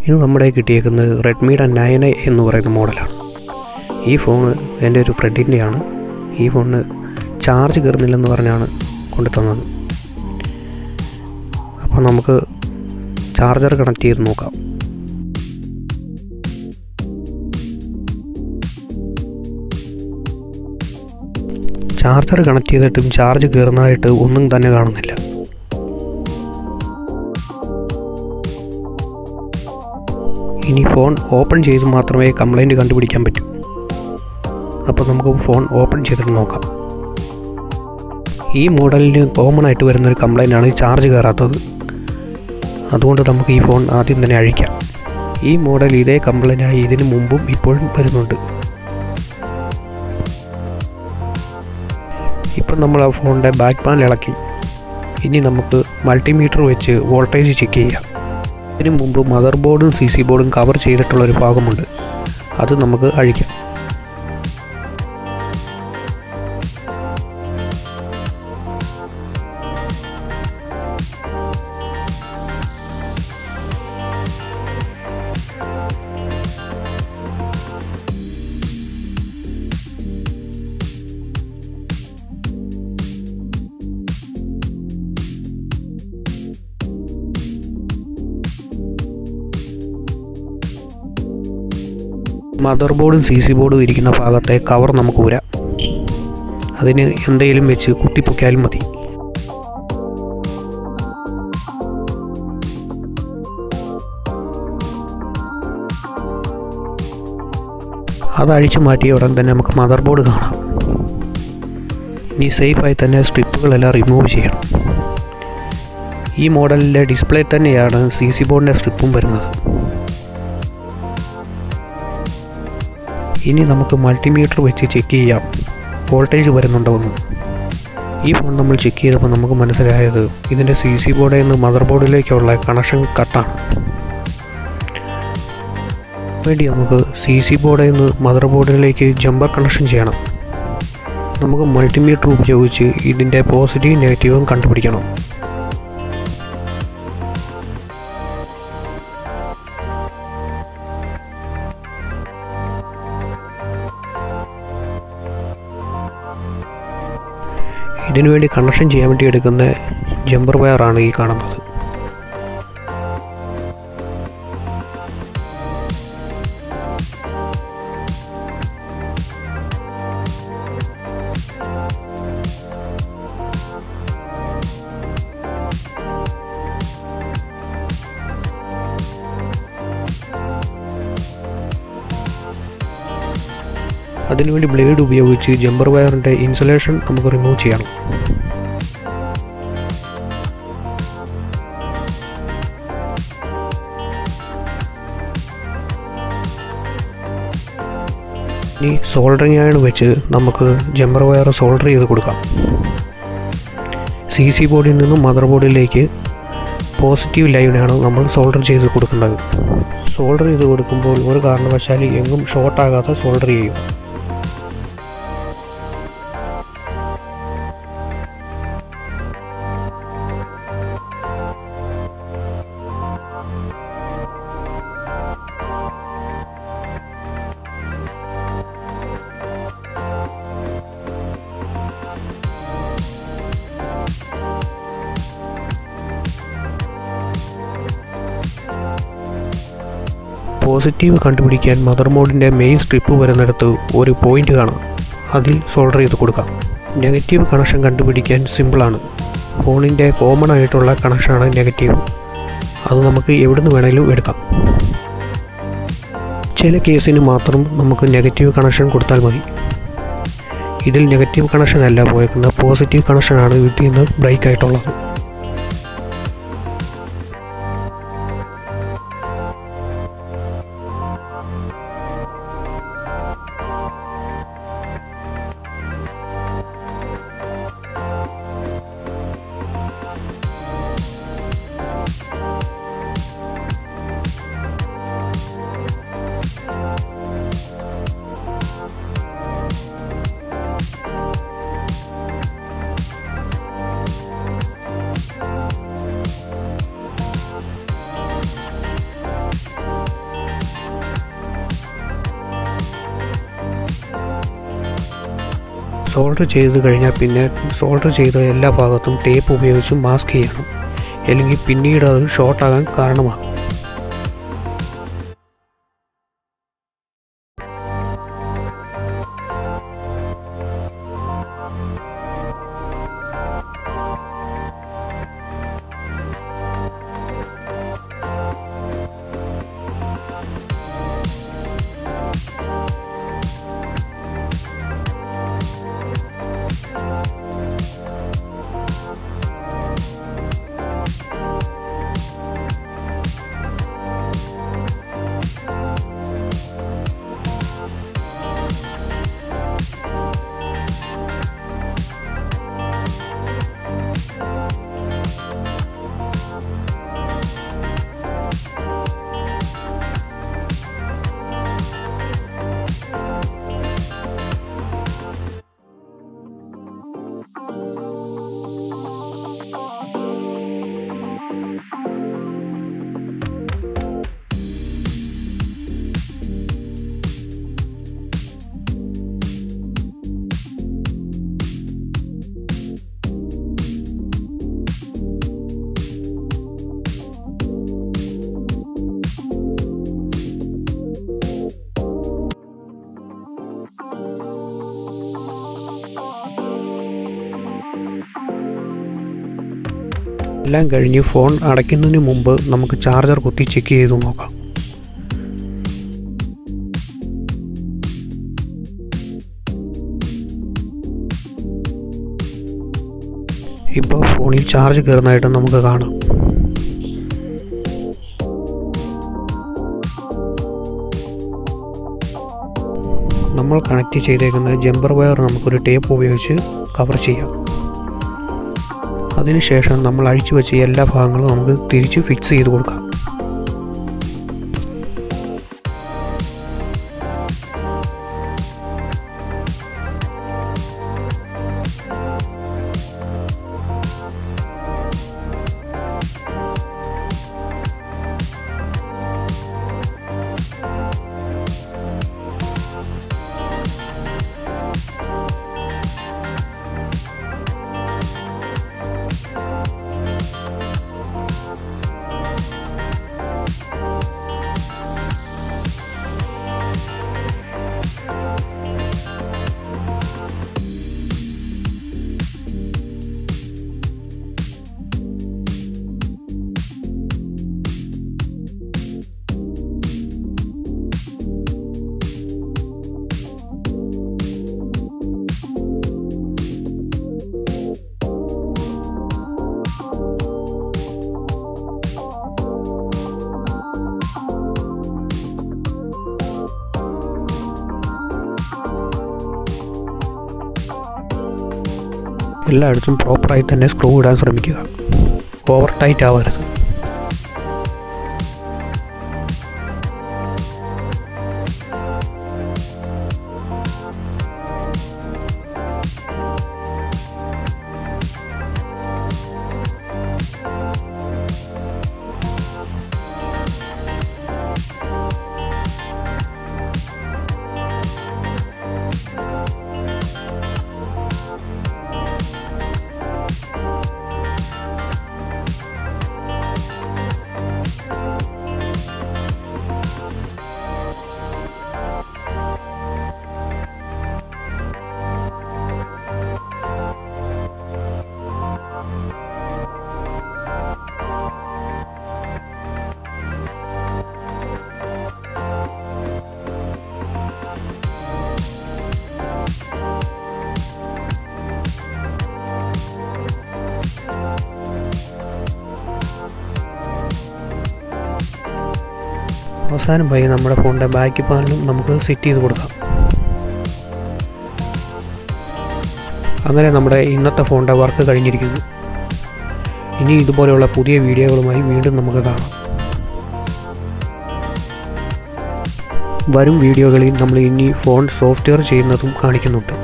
ഇത് നമ്മുടെ കിട്ടിയേക്കുന്നത് റെഡ്മിയുടെ 9A എന്ന് പറയുന്ന മോഡലാണ്. ഈ ഫോൺ എൻ്റെ ഒരു ഫ്രണ്ടിൻ്റെയാണ്. ഈ ഫോണിന് ചാർജ് കയറുന്നില്ലെന്ന് പറഞ്ഞാണ് കൊണ്ടു തന്നത്. അപ്പോൾ നമുക്ക് ചാർജർ കണക്ട് ചെയ്ത് നോക്കാം. ചാർജർ കണക്ട് ചെയ്തിട്ടും ചാർജ് കയറുന്നതായിട്ട് ഒന്നും തന്നെ കാണുന്നില്ല. ഇനി ഫോൺ ഓപ്പൺ ചെയ്ത് മാത്രമേ കംപ്ലൈൻറ്റ് കണ്ടുപിടിക്കാൻ പറ്റൂ. അപ്പോൾ നമുക്ക് ഫോൺ ഓപ്പൺ ചെയ്തിട്ട് നോക്കാം. ഈ മോഡലിന് കോമൺ ആയിട്ട് വരുന്നൊരു കംപ്ലൈൻ്റാണ് ചാർജ് കയറാത്തത്. അതുകൊണ്ട് നമുക്ക് ഈ ഫോൺ ആദ്യം തന്നെ അഴിക്കാം. ഈ മോഡൽ ഇതേ കംപ്ലൈൻറ്റായി ഇതിന് മുമ്പും ഇപ്പോഴും വരുന്നുണ്ട്. ഇപ്പം നമ്മൾ ആ ഫോണിൻ്റെ ബാക്ക് പാനൽ ഇളക്കി. ഇനി നമുക്ക് മൾട്ടിമീറ്റർ വെച്ച് വോൾട്ടേജ് ചെക്ക് ചെയ്യാം. ഇതിനു മുമ്പ് മദർ ബോർഡും CC ബോർഡും കവർ ചെയ്തിട്ടുള്ളൊരു ഭാഗമുണ്ട്. അത് നമുക്ക് അഴിക്കാം. മദർ ബോർഡും CC ബോർഡും ഇരിക്കുന്ന ഭാഗത്തെ കവർ നമുക്ക് ഊരാം. അതിന് എന്തെങ്കിലും വെച്ച് കുത്തിപ്പൊക്കിയാലും മതി. അത് അഴിച്ചു മാറ്റിയ ഉടൻ തന്നെ നമുക്ക് മദർ ബോർഡ് കാണാം. ഇനി സേഫായി തന്നെ സ്ട്രിപ്പുകളെല്ലാം റിമൂവ് ചെയ്യണം. ഈ മോഡലിൻ്റെ ഡിസ്പ്ലേ തന്നെയാണ് CC ബോർഡിൻ്റെ സ്ട്രിപ്പും വരുന്നത്. ഇനി നമുക്ക് മൾട്ടിമീറ്റർ വെച്ച് ചെക്ക് ചെയ്യാം വോൾട്ടേജ് വരുന്നുണ്ടോ എന്ന്. ഈ ഫോൺ നമ്മൾ ചെക്ക് ചെയ്തപ്പോൾ നമുക്ക് മനസ്സിലായത് ഇതിൻ്റെ CC ബോർഡിൽ നിന്ന് മദർ ബോർഡിലേക്കുള്ള കണക്ഷൻ കട്ടാണ്. വേണ്ടി നമുക്ക് CC ബോർഡിൽ നിന്ന് മദർ ബോർഡിലേക്ക് ജമ്പർ കണക്ഷൻ ചെയ്യണം. നമുക്ക് മൾട്ടിമീറ്റർ ഉപയോഗിച്ച് ഇതിൻ്റെ പോസിറ്റീവ് നെഗറ്റീവും കണ്ടുപിടിക്കണം. ഇതിനുവേണ്ടി കണക്ഷൻ ചെയ്യാൻ വേണ്ടി എടുക്കുന്ന ജമ്പർ വയറാണ് ഈ കാണുന്നത്. അതിനുവേണ്ടി ബ്ലേഡ് ഉപയോഗിച്ച് ജമ്പർ വയറിൻ്റെ ഇൻസുലേഷൻ നമുക്ക് റിമൂവ് ചെയ്യണം. ഇനി സോൾഡറിങ് അയൺ വെച്ച് നമുക്ക് ജമ്പർ വയർ സോൾഡർ ചെയ്ത് കൊടുക്കാം. CC ബോർഡിൽ നിന്നും മദർ ബോർഡിലേക്ക് പോസിറ്റീവ് ലൈനാണ് നമ്മൾ സോൾഡർ ചെയ്ത് കൊടുക്കേണ്ടത്. സോൾഡർ ചെയ്ത് കൊടുക്കുമ്പോൾ ഒരു കാരണവശാലും എങ്ങും ഷോർട്ടാകാതെ സോൾഡർ ചെയ്യുക. പോസിറ്റീവ് കണ്ടുപിടിക്കാൻ മദർ ബോർഡിൻ്റെ മെയിൻ സ്ട്രിപ്പ് വരുന്നിടത്ത് ഒരു പോയിൻ്റ് കാണാം. അതിൽ സോൾഡർ ചെയ്ത് കൊടുക്കാം. നെഗറ്റീവ് കണക്ഷൻ കണ്ടുപിടിക്കാൻ സിമ്പിളാണ്. ഫോണിൻ്റെ കോമൺ ആയിട്ടുള്ള കണക്ഷനാണ് നെഗറ്റീവ്. അത് നമുക്ക് എവിടുന്ന് വേണമെങ്കിലും എടുക്കാം. ചില കേസിന് മാത്രം നമുക്ക് നെഗറ്റീവ് കണക്ഷൻ കൊടുത്താൽ മതി. ഇതിൽ നെഗറ്റീവ് കണക്ഷൻ അല്ല പോയേക്കുന്നത്, പോസിറ്റീവ് കണക്ഷനാണ് വീട്ടിൽ നിന്ന് ബ്രേക്ക് ആയിട്ടുള്ളത്. സോൾഡർ ചെയ്ത് കഴിഞ്ഞാൽ പിന്നെ സോൾഡർ ചെയ്ത എല്ലാ ഭാഗത്തും ടേപ്പ് ഉപയോഗിച്ച് മാസ്ക് ചെയ്യണം, അല്ലെങ്കിൽ പിന്നീട് അത് ഷോർട്ടാകാൻ കാരണമാകും. എല്ലാം കഴിഞ്ഞ് ഫോൺ അടയ്ക്കുന്നതിന് മുമ്പ് നമുക്ക് ചാർജർ കുത്തി ചെക്ക് ചെയ്ത് നോക്കാം. ഇപ്പോൾ ഫോണിൽ ചാർജ് കയറുന്നതായിട്ട് നമുക്ക് കാണാം. നമ്മൾ കണക്ട് ചെയ്തേക്കുന്ന ജമ്പർ വയർ നമുക്കൊരു ടേപ്പ് ഉപയോഗിച്ച് കവർ ചെയ്യാം. അതിനുശേഷം നമ്മൾ അഴിച്ചു വെച്ച എല്ലാ ഭാഗങ്ങളും നമുക്ക് തിരിച്ച് ഫിക്സ് ചെയ്ത് കൊടുക്കാം. എല്ലായിടത്തും പ്രോപ്പറായി തന്നെ സ്ക്രൂ ഇടാൻ ശ്രമിക്കുക, ഓവർ ടൈറ്റ് ആവരുത്. അവസാനമായി നമ്മുടെ ഫോണിൻ്റെ ബാക്ക് പാനലും നമുക്ക് സെറ്റ് ചെയ്ത് കൊടുക്കാം. അങ്ങനെ നമ്മുടെ ഇന്നത്തെ ഫോണിൻ്റെ വർക്ക് കഴിഞ്ഞിരിക്കുന്നു. ഇനി ഇതുപോലെയുള്ള പുതിയ വീഡിയോകളുമായി വീണ്ടും നമുക്ക് കാണാം. വരും വീഡിയോകളിൽ നമ്മൾ ഇനി ഫോൺ സോഫ്റ്റ്വെയർ ചെയ്യുന്നതും കാണിക്കുന്നുണ്ട്.